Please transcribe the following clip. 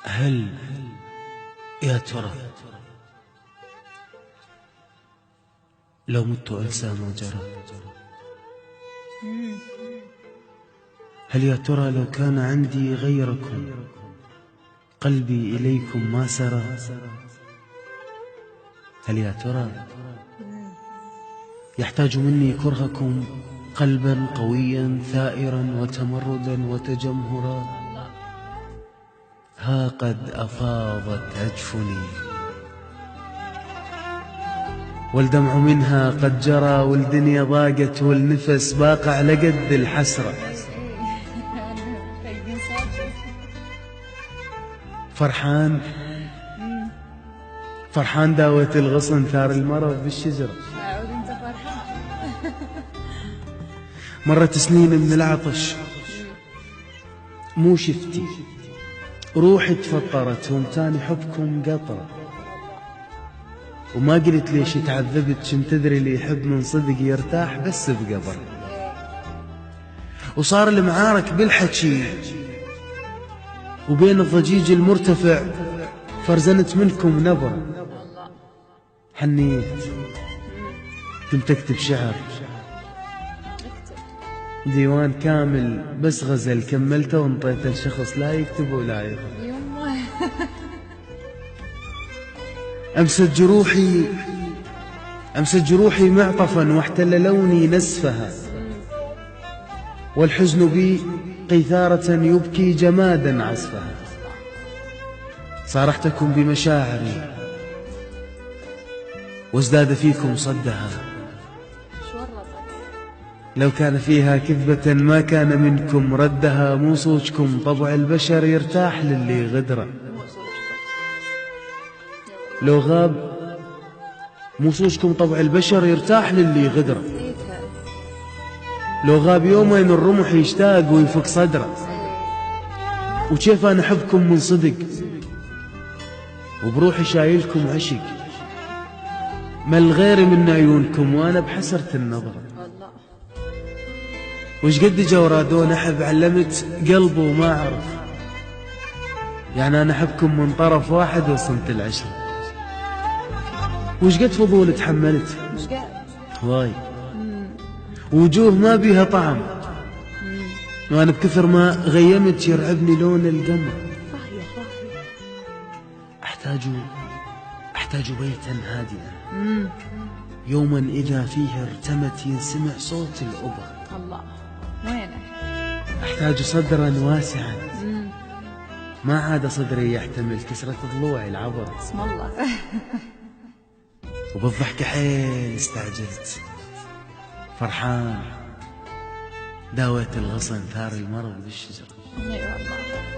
هل يا ترى لو مت أنسى ما جرى؟ هل يا ترى لو كان عندي غيركم قلبي إليكم ما سرى؟ هل يا ترى يحتاج مني كرهكم قلبا قويا ثائرا وتمردا وتجمهرا؟ ها قد أفاضت أجفني والدمع منها قد جرى، والدنيا ضاقت والنفس باق على قد الحسرة. فرحان داوت الغصن ثار المرض بالشجرة. مرت سنين من العطش مو شفتي، روحي تفطرت ومتاني حبكم قطرة، وما قلت ليش تعذبت، كنت تدري اللي يحب من صدق يرتاح بس بقبر. وصار المعارك بالحكي وبين الضجيج المرتفع، فرزنت منكم نبرة. حنيت كنت اكتب شعر ديوان كامل بس غزل كملته وانطيته لشخص لا يكتب ولا يغني. أمست جروحي معطفا واحتل لوني نسفها، والحزن بي قيثارة يبكي جمادا عزفها. صارحتكم بمشاعري وازداد فيكم صدها، لو كان فيها كذبة ما كان منكم ردها. مو صوجكم طبع البشر يرتاح للي غدره، لو غاب مو صوجكم طبع البشر يرتاح للي غدره. لو غاب يومين الرمح يشتاق ويفك صدره. وكيف أنا أحبكم من صدق وبروحي شايلكم عشق، ما الغير من عيونكم وأنا بحسرة النظرة. وش قد جورادون أحب علمت قلبه وما أعرف، يعني أنا أحبكم من طرف واحد وصمت العشرة. وش قد فضول تحملت واي، وجوه ما بيها طعم، وأنا بكثر ما غيمت يرعبني لون القمر. أحتاج بيتا هادئا يوما إذا فيه ارتمت ينسمع صوت الأبر. الله وينك؟ أحتاج صدرا واسعا ما عاد صدري يحتمل كسرة ضلوعي العبر. اسم الله. وبالضحك حيل استعجلت، فرحان داوت الغصن ثار المرض بالشجرة. اي والله.